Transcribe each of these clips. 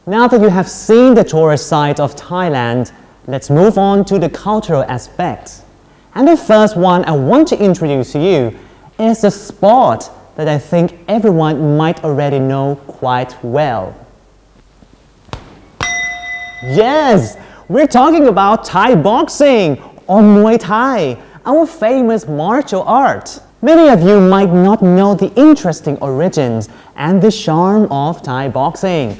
Now that you have seen the tourist side of Thailand, let's move on to the cultural aspects. And the first one I want to introduce to you is a sport that I think everyone might already know quite well. Yes, we're talking about Thai boxing or Muay Thai, our famous martial art. Many of you might not know the interesting origins and the charm of Thai boxing.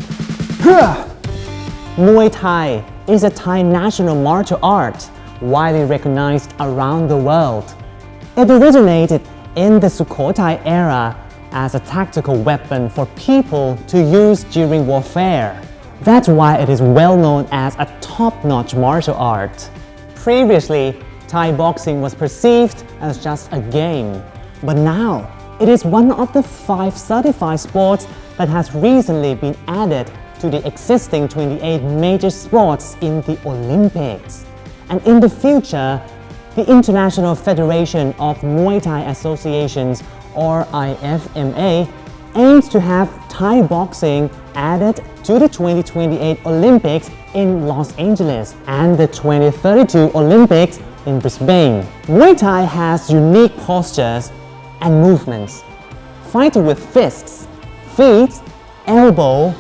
Muay Thai is a Thai national martial art, widely recognized around the world. It originated in the Sukhothai era as a tactical weapon for people to use during warfare. That's why it is well known as a top-notch martial art. Previously, Thai boxing was perceived as just a game, but now it is one of the 5 certified sports that has recently been added to the existing 28 major sports in the Olympics. And in the future, the International Federation of Muay Thai Associations, or IFMA, aims to have Thai boxing added to the 2028 Olympics in Los Angeles and the 2032 Olympics in Brisbane. Muay Thai has unique postures and movements, fighting with fists, feet, elbow,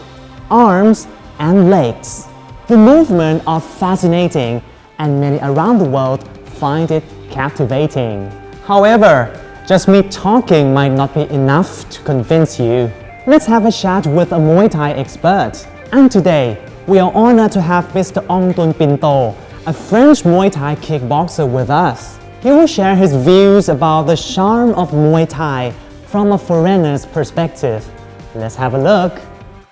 arms, and legs. The movements are fascinating and many around the world find it captivating. However, just me talking might not be enough to convince you. Let's have a chat with a Muay Thai expert. And today, we are honored to have Mr. Ong Tun Pinto, a French Muay Thai kickboxer with us. He will share his views about the charm of Muay Thai from a foreigner's perspective. Let's have a look.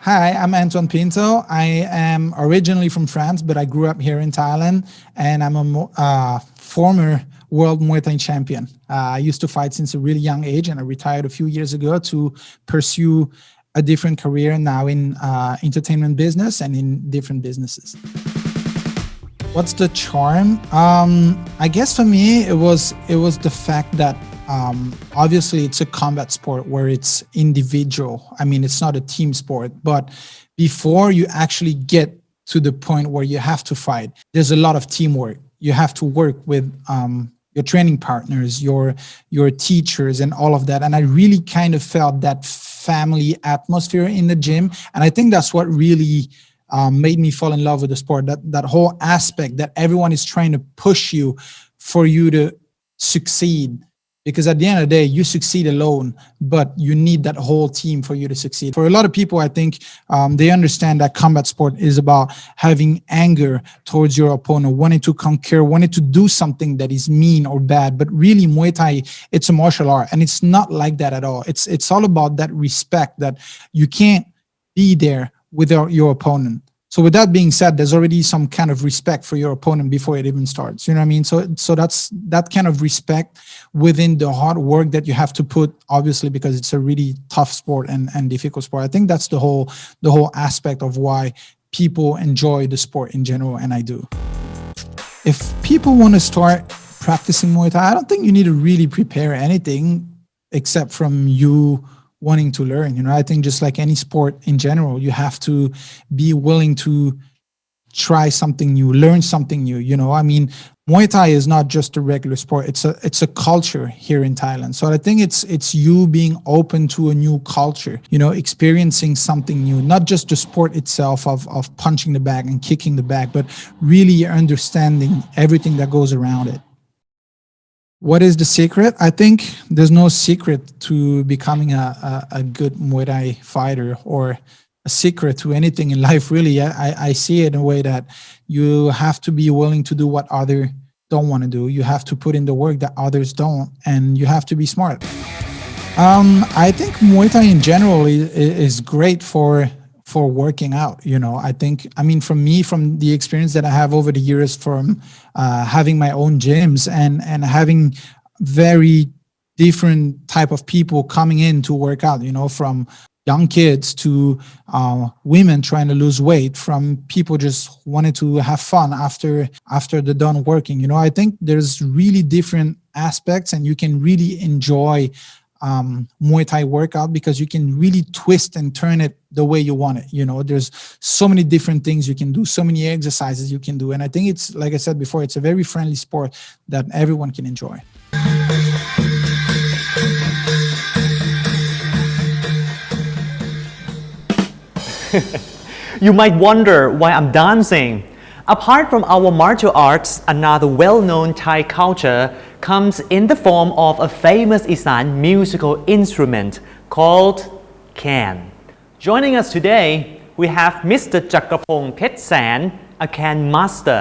Hi, I'm Anton Pinto. I am originally from France, but I grew up here in Thailand, and I'm a former world Muay Thai champion. I used to fight since a really young age, and I retired a few years ago to pursue a different career now in entertainment business and in different businesses. What's the charm? I guess for me, it was the fact that obviously it's a combat sport where it's individual. I mean, it's not a team sport, but before you actually get to the point where you have to fight, there's a lot of teamwork. You have to work with your training partners, your teachers, and all of that. And I really kind of felt that family atmosphere in the gym. And I think that's what really made me fall in love with the sport, that whole aspect that everyone is trying to push you for you to succeed. Because at the end of the day, you succeed alone, but you need that whole team for you to succeed. For a lot of people, I think they understand that combat sport is about having anger towards your opponent, wanting to conquer, wanting to do something that is mean or bad. But really, Muay Thai, it's a martial art, and it's not like that at all. It's all about that respect, that you can't be there without your opponent. So with that being said, there's already some kind of respect for your opponent before it even starts. You know what I mean? So that's that kind of respect within the hard work that you have to put, obviously, because it's a really tough sport and difficult sport. I think that's the whole aspect of why people enjoy the sport in general, and I do. If people want to start practicing Muay Thai, I don't think you need to really prepare anything except from you wanting to learn. You know, I think just like any sport in general, you have to be willing to try something new, learn something new. You know, I mean, Muay Thai is not just a regular sport. It's a culture here in Thailand. So I think it's you being open to a new culture, you know, experiencing something new, not just the sport itself of punching the bag and kicking the bag, but really understanding everything that goes around it. What is the secret? I think there's no secret to becoming a good Muay Thai fighter, or a secret to anything in life, really. I see it in a way that you have to be willing to do what others don't want to do. You have to put in the work that others don't, and you have to be smart. I think Muay Thai in general is great for working out. You know, I mean, from the experience that I have over the years from having my own gyms and having very different type of people coming in to work out, you know, from young kids to women trying to lose weight, from people just wanting to have fun after they're done working. You know, I think there's really different aspects, and you can really enjoy Muay Thai workout because you can really twist and turn it the way you want it. You know, there's so many different things you can do, so many exercises you can do. And I think it's, like I said before, it's a very friendly sport that everyone can enjoy. You might wonder why I'm dancing. Apart from our martial arts, another well-known Thai culture comes in the form of a famous Isan musical instrument called can. Joining us today, we have Mr. Chakrapong Petsan, a can master.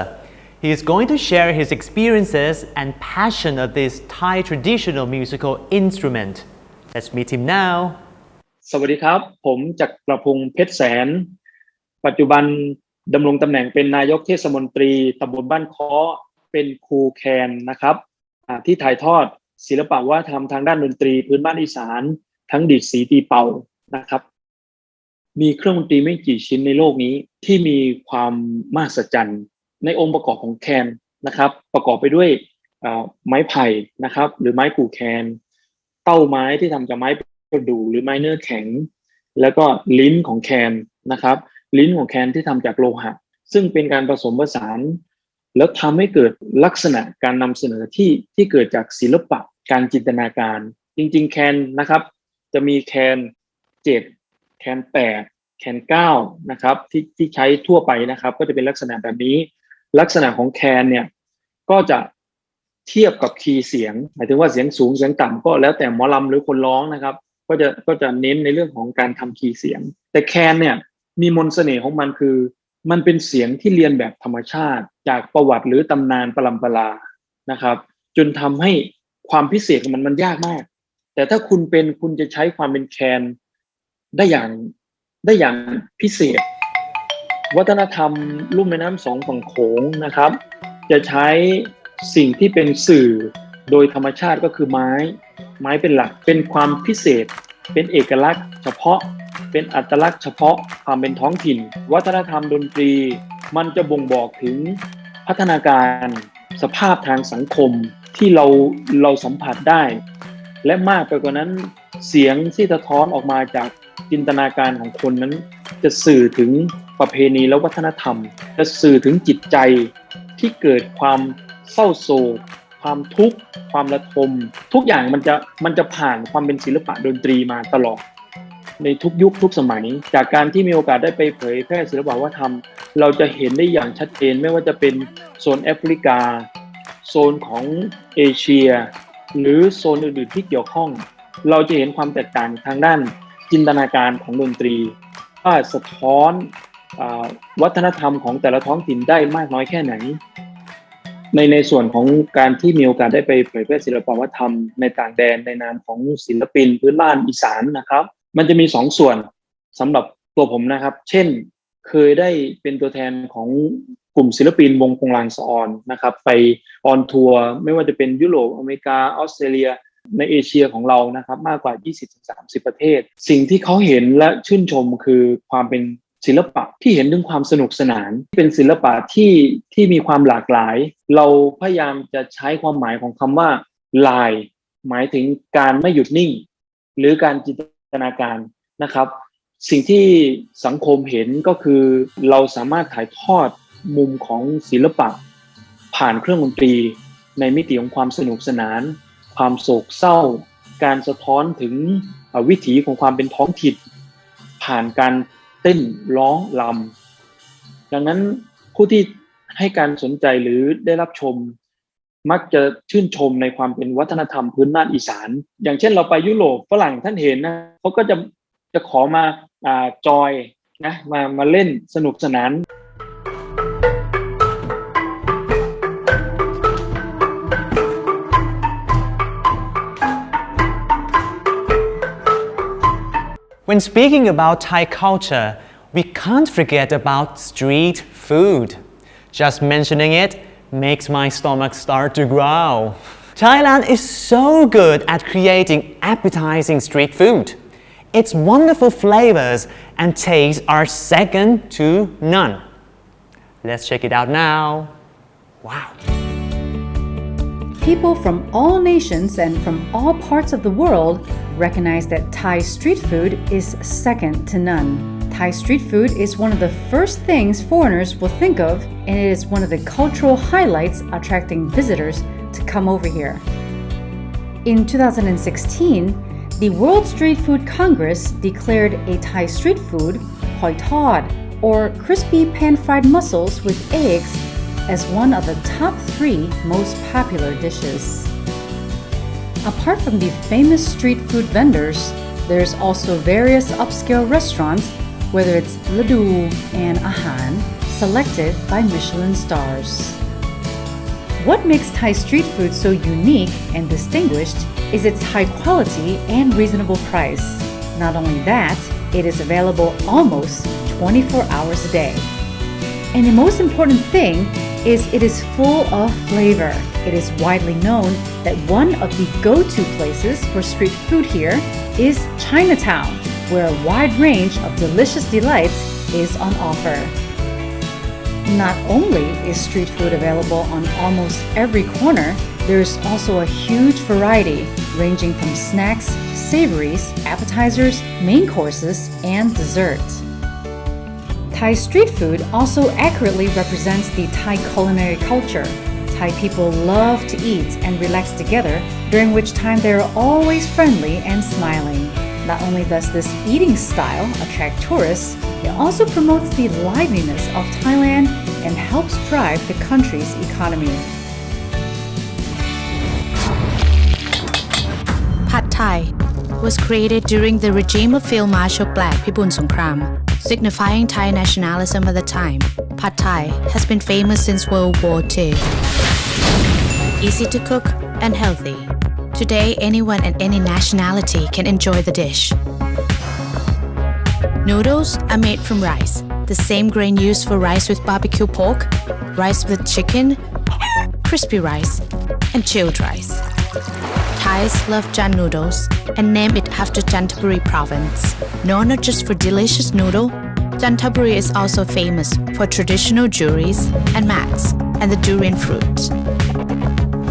He is going to share his experiences and passion of this Thai traditional musical instrument. Let's meet him now. สวัสดีครับผมจักรพงษ์เพชรแสนปัจจุบันดำรงตำแหน่งเป็นนายกเทศมนตรีตำบลบ้านค้อเป็นครูแคนนะครับที่ถ่ายทอดศิลปะวัฒนธรรมทางด้านดนตรีพื้นบ้านอีสานทั้งดีดสีตีเป่านะครับมีเครื่องดนตรีไม่กี่ชิ้นในโลกนี้ที่มีความมหัศจรรย์ในองค์ประกอบของแคนนะครับประกอบไปด้วยไม้ไผ่นะครับหรือไม้กู่แคนเต้าไม้ที่ทำจากไม้ประดู่หรือไม้เนื้อแข็งแล้วก็ลิ้นของแคนนะครับลิ้นของแคนที่ทำจากโลหะซึ่งเป็นการผสมผสานแล้วทำให้เกิดลักษณะการนำเสนอที่เกิดจากศิลปะการจินตนาการจริงๆแคนนะครับจะมีแคน7แคน8แคน9นะครับที่ใช้ทั่วไปนะครับก็จะเป็นลักษณะแบบนี้ลักษณะของแคนเนี่ยก็จะเทียบกับคีย์เสียงหมายถึงว่าเสียงสูงเสียงต่ำก็แล้วแต่หมอลำหรือคนร้องนะครับก็จะเน้นในเรื่องของการทำคีย์เสียงแต่แคนเนี่ยมีมนต์เสน่ห์ของมันคือมันเป็นเสียงที่เรียนแบบธรรมชาติจากประวัติหรือตำนานปรัมปรานะครับจนทำให้ความพิเศษของมันยากมากแต่ถ้าคุณจะใช้ความเป็นแคนได้อย่างพิเศษวัฒนธรรมลุ่มแม่น้ำสองฝั่งโขงนะครับจะใช้สิ่งที่เป็นสื่อโดยธรรมชาติก็คือไม้เป็นหลักเป็นความพิเศษเป็นเอกลักษณ์เฉพาะเป็นอัตลักษณ์เฉพาะความเป็นท้องถิ่นวัฒนธรรมดนตรีมันจะบ่งบอกถึงพัฒนาการสภาพทางสังคมที่เราสัมผัสได้และมากไปกว่านั้นเสียงที่สะท้อนออกมาจากจินตนาการของคนนั้นจะสื่อถึงประเพณีและวัฒนธรรมจะสื่อถึงจิตใจที่เกิดความเศร้าโศกความทุกข์ความระทมทุกอย่างมันจะผ่านความเป็นศิลปะดนตรีมาตลอดในทุกยุคทุกสมัยจากการที่มีโอกาสได้ไปเผยแพร่ศิลปะวัฒนธรรมเราจะเห็นได้อย่างชัดเจนไม่ว่าจะเป็นโซนแอฟริกาโซนของเอเชียหรือโซนอื่นๆที่เกี่ยวข้องเราจะเห็นความแตกต่างทางด้านจินตนาการของดนตรีว่าสะท้อนวัฒนธรรมของแต่ละท้องถิ่นได้มากน้อยแค่ไหนในส่วนของการที่มีโอกาสได้ไปเผยแพร่ศิลปวัฒนธรรมในต่างแดนในนามของศิลปินพื้นบ้านอีสานนะครับมันจะมี2ส่วนสำหรับตัวผมนะครับเช่นเคยได้เป็นตัวแทนของกลุ่มศิลปินวงกงลางสะออนนะครับไปออนทัวร์ไม่ว่าจะเป็นยุโรปอเมริกาออสเตรเลียในเอเชียของเรานะครับมากกว่า 20-30 ประเทศสิ่งที่เขาเห็นและชื่นชมคือความเป็นศิลปะที่เห็นถึงความสนุกสนานเป็นศิลปะที่มีความหลากหลายเราพยายามจะใช้ความหมายของคำว่าลายหมายถึงการไม่หยุดนิ่งหรือการจินตนาการนะครับสิ่งที่สังคมเห็นก็คือเราสามารถถ่ายทอดมุมของศิลปะผ่านเครื่องดนตรีในมิติของความสนุกสนานความโศกเศร้าการสะท้อนถึงวิถีของความเป็นท้องถิ่นผ่านการเต้นร้องรำดังนั้นผู้ที่ให้การสนใจหรือได้รับชมมักจะชื่นชมในความเป็นวัฒนธรรมพื้นบ้านอีสานอย่างเช่นเราไปยุโรปฝรั่งท่านเห็นนะเขาก็จะขอมาจอยนะมาเล่นสนุกสนาน When speaking about Thai culture, we can't forget about street food. Just mentioning it makes my stomach start to growl. Thailand is so good at creating appetizing street food. Its wonderful flavors and tastes are second to none. Let's check it out now. Wow. People from all nations and from all parts of the world recognize that Thai street food is second to none. Thai street food is one of the first things foreigners will think of, and it is one of the cultural highlights attracting visitors to come over here. In 2016, the World Street Food Congress declared a Thai street food, hoi thod, or crispy pan-fried mussels with eggs, as one of the top 3 most popular dishes. Apart from the famous street food vendors, there's also various upscale restaurants, whether it's Ladu and Ahan, selected by Michelin stars. What makes Thai street food so unique and distinguished is its high quality and reasonable price. Not only that, it is available almost 24 hours a day. And the most important thing is it is full of flavor. It is widely known that one of the go-to places for street food here is Chinatown, where a wide range of delicious delights is on offer. Not only is street food available on almost every corner, there's also a huge variety ranging from snacks, savories, appetizers, main courses, and desserts. Thai street food also accurately represents the Thai culinary culture. Thai people love to eat and relax together, during which time they are always friendly and smiling. Not only does this eating style attract tourists, it also promotes the liveliness of Thailand and helps drive the country's economy. Pad Thai was created during the regime of Field Marshal Black Pibun Songkram, signifying Thai nationalism at the time. Pad Thai has been famous since World War II. Easy to cook and healthy. Today, anyone and any nationality can enjoy the dish. Noodles are made from rice, the same grain used for rice with barbecue pork, rice with chicken, crispy rice, and chilled rice. Thais love Jan noodles and name it after Chanthaburi province. Known not just for delicious noodle, Chanthaburi is also famous for traditional jewelries and mats and the durian fruit.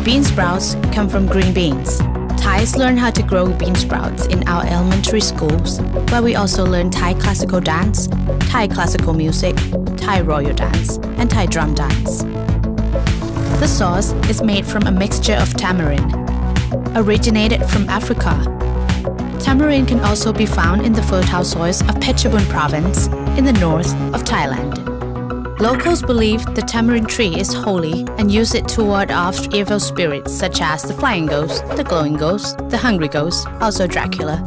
Bean sprouts come from green beans. Thais learn how to grow bean sprouts in our elementary schools, where we also learn Thai classical dance, Thai classical music, Thai royal dance, and Thai drum dance. The sauce is made from a mixture of tamarind, originated from Africa. Tamarind can also be found in the fertile soils of Phetchabun province in the north of Thailand. Locals believe the tamarind tree is holy and use it to ward off evil spirits such as the flying ghost, the glowing ghost, the hungry ghost, also Dracula.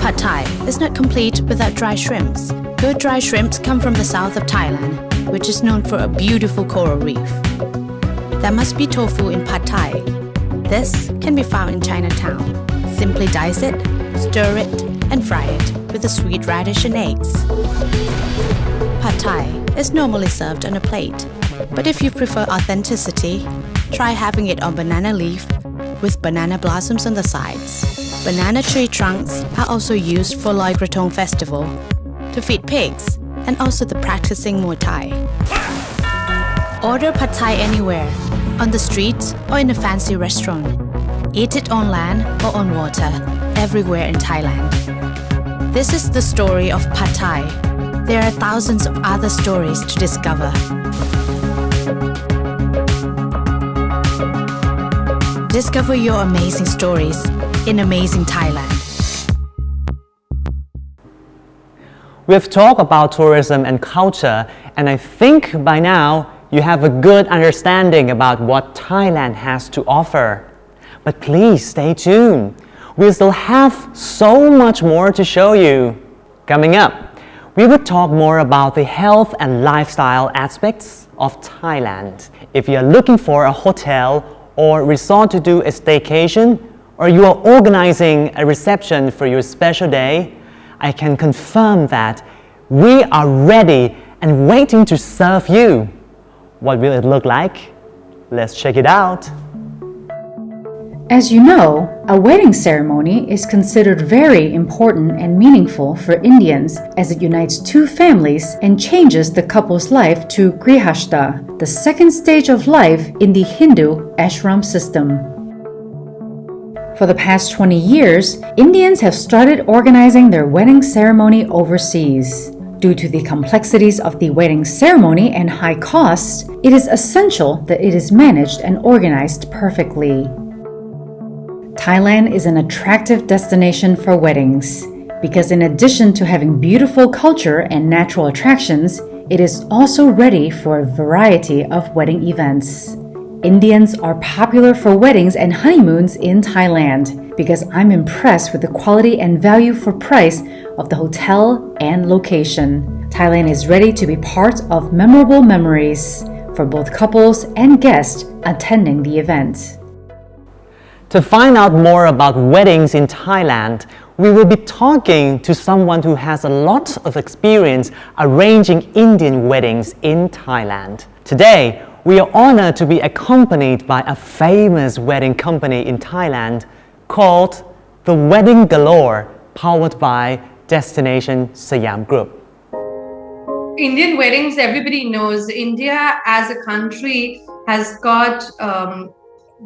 Pad Thai is not complete without dry shrimps. Good dry shrimps come from the south of Thailand, which is known for a beautiful coral reef. There must be tofu in Pad Thai. This can be found in Chinatown. Simply dice it, stir it, and fry it with a sweet radish and eggs. Pad Thai is normally served on a plate, but if you prefer authenticity, try having it on banana leaf with banana blossoms on the sides. Banana tree trunks are also used for Loi Krathong festival, to feed pigs, and also the practicing Muay Thai. Order Pad Thai anywhere, on the streets or in a fancy restaurant. Eat it on land or on water, everywhere in Thailand. This is the story of Pad Thai. There are thousands of other stories to discover. Discover your amazing stories in amazing Thailand. We've talked about tourism and culture, and I think by now you have a good understanding about what Thailand has to offer. But please stay tuned. We still have so much more to show you. Coming up, we will talk more about the health and lifestyle aspects of Thailand. If you are looking for a hotel or resort to do a staycation, or you are organizing a reception for your special day, I can confirm that we are ready and waiting to serve you. What will it look like? Let's check it out. As you know, a wedding ceremony is considered very important and meaningful for Indians as it unites two families and changes the couple's life to Grihashta, the second stage of life in the Hindu ashram system. For the past 20 years, Indians have started organizing their wedding ceremony overseas. Due to the complexities of the wedding ceremony and high costs, it is essential that it is managed and organized perfectly. Thailand is an attractive destination for weddings because in addition to having beautiful culture and natural attractions, it is also ready for a variety of wedding events. Indians are popular for weddings and honeymoons in Thailand because I'm impressed with the quality and value for price of the hotel and location. Thailand is ready to be part of memorable memories for both couples and guests attending the event. To find out more about weddings in Thailand, we will be talking to someone who has a lot of experience arranging Indian weddings in Thailand. Today, we are honored to be accompanied by a famous wedding company in Thailand called The Wedding Galore, powered by Destination Siam Group. Indian weddings, everybody knows India as a country has got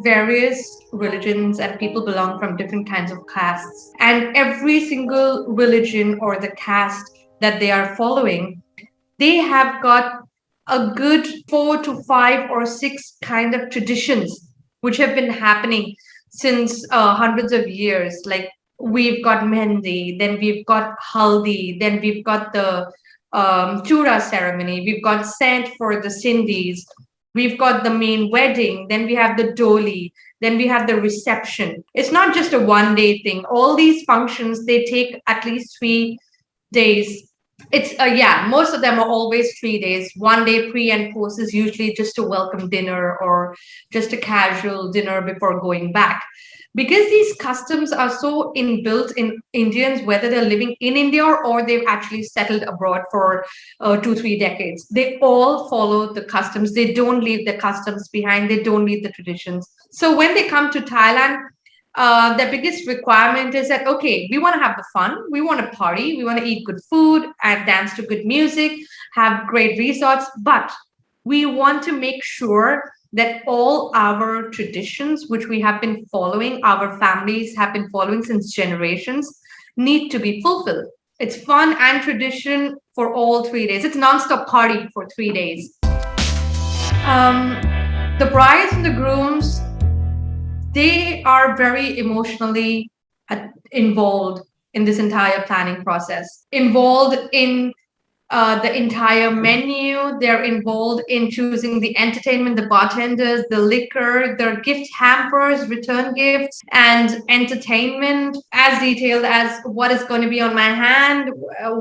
various religions and people belong from different kinds of castes. And every single religion or the caste that they are following, they have got a good 4 to 5 or 6 kind of traditions which have been happening since hundreds of years. Like we've got Mehndi, then we've got Haldi, then we've got the Chura ceremony, we've got Sant for the Sindhis, we've got the main wedding, then we have the Doli, then we have the reception. It's not just a one-day thing. All these functions, they take at least 3 days. It's most of them are always 3 days. 1 day pre and post is usually just a welcome dinner or just a casual dinner before going back. Because these customs are so inbuilt in Indians, whether they're living in India or they've actually settled abroad for 2-3 decades, they all follow the customs. They don't leave the customs behind. They don't leave the traditions. So when they come to Thailand, the biggest requirement is that, okay, we want to have the fun, we want to party, we want to eat good food and dance to good music, have great resorts, but we want to make sure that all our traditions, which we have been following, our families have been following since generations, need to be fulfilled. It's fun and tradition for all 3 days. It's non-stop party for 3 days. The brides and the grooms, they are very emotionally involved in this entire planning process, involved in the entire menu. They're involved in choosing the entertainment, the bartenders, the liquor, their gift hampers, return gifts, and entertainment as detailed as what is going to be on my hand,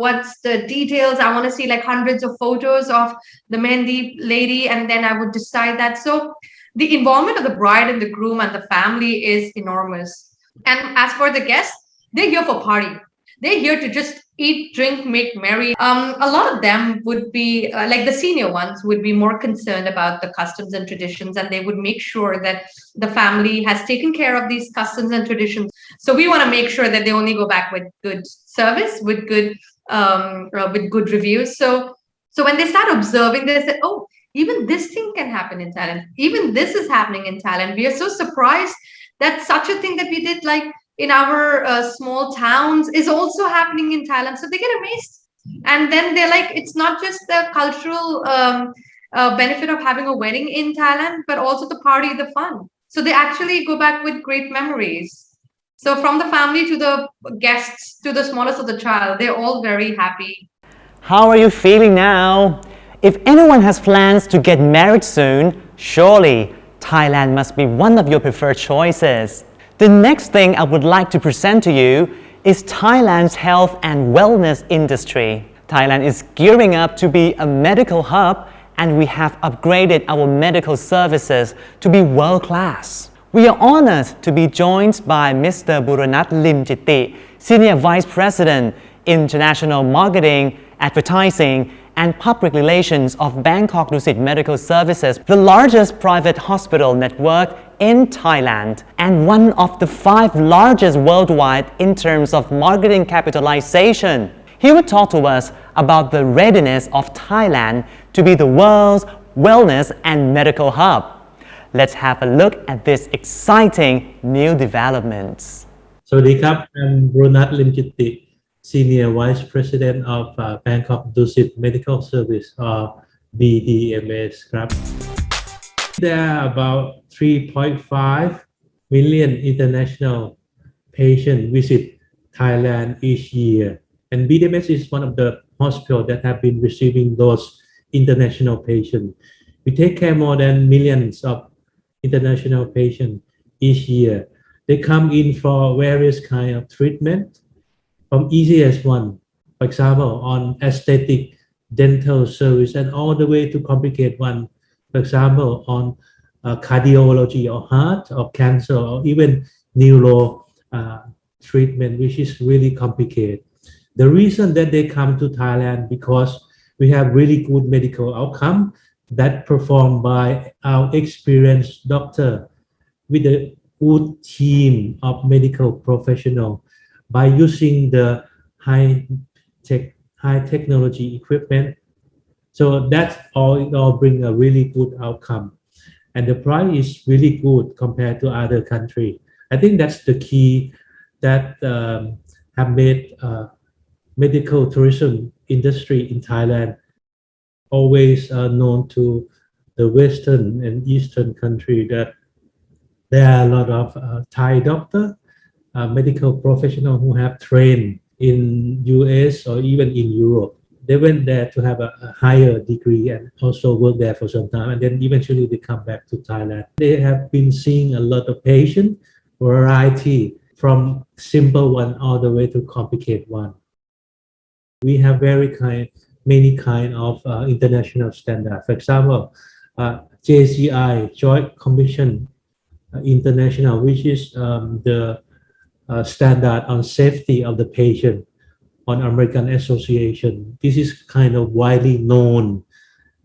what's the details. I want to see like hundreds of photos of the Mehndi lady, and then I would decide that. So the involvement of the bride and the groom and the family is enormous. And as for the guests, they're here for party. They're here to just eat, drink, make merry. A lot of them would be, like the senior ones, would be more concerned about the customs and traditions, and they would make sure that the family has taken care of these customs and traditions. So we want to make sure that they only go back with good service, with good reviews. So when they start observing, they say, oh, even this thing can happen in Thailand. Even this is happening in Thailand. We are so surprised that such a thing that we did like in our small towns is also happening in Thailand. So they get amazed. And then they're like, it's not just the cultural benefit of having a wedding in Thailand, but also the party, the fun. So they actually go back with great memories. So from the family to the guests to the smallest of the child, they're all very happy. How are you feeling now? If anyone has plans to get married soon, surely Thailand must be one of your preferred choices. The next thing I would like to present to you is Thailand's health and wellness industry. Thailand is gearing up to be a medical hub, and we have upgraded our medical services to be world-class. We are honored to be joined by Mr. Buranat Limjiti, Senior Vice President, International Marketing, Advertising and Public Relations of Bangkok Dusit Medical Services, the largest private hospital network in Thailand and one of the 5 largest worldwide in terms of marketing capitalization. He will talk to us about the readiness of Thailand to be the world's wellness and medical hub. Let's have a look at these exciting new developments. สวัสดีครับ I'm Brunat Limjiti, Senior Vice President of Bangkok Dusit Medical Service or BDMS ครับ There are about 3.5 million international patients visit Thailand each year, and BDMS is one of the hospitals that have been receiving those international patients. We take care more than millions of international patients each year. They come in for various kind of treatment, from easiest one, for example, on aesthetic dental service, and all the way to complicated one, for example, on cardiology or heart or cancer or even neuro treatment, which is really complicated. The reason that they come to Thailand because we have really good medical outcome that performed by our experienced doctor with a good team of medical professional by using the high technology equipment. So that's all bring a really good outcome, and the price is really good compared to other country. I think that's the key that have made medical tourism industry in Thailand always known to the Western and Eastern country, that there are a lot of Thai doctor, medical professionals who have trained in US or even in Europe. They went there to have a higher degree and also work there for some time, and then eventually they come back to Thailand. They have been seeing a lot of patient variety from simple one all the way to complicated one. We have many kind of international standards. For example, JCI, Joint Commission International, which is the standard on safety of the patient on American Association. This is kind of widely known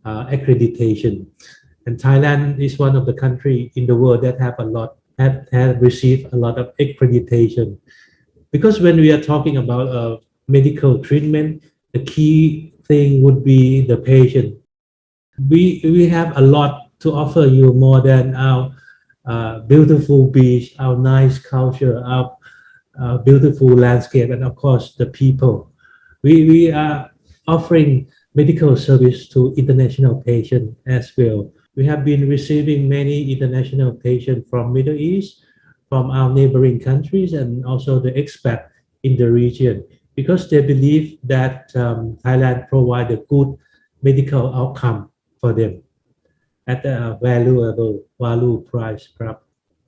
accreditation. And Thailand is one of the countries in the world that have received a lot of accreditation. Because when we are talking about medical treatment, the key thing would be the patient. We have a lot to offer you more than our beautiful beach, our nice culture, our beautiful landscape, and of course the people. We are offering medical service to international patients as well. We have been receiving many international patients from Middle East, from our neighboring countries, and also the expat in the region, because they believe that Thailand provides a good medical outcome for them at a valuable value price.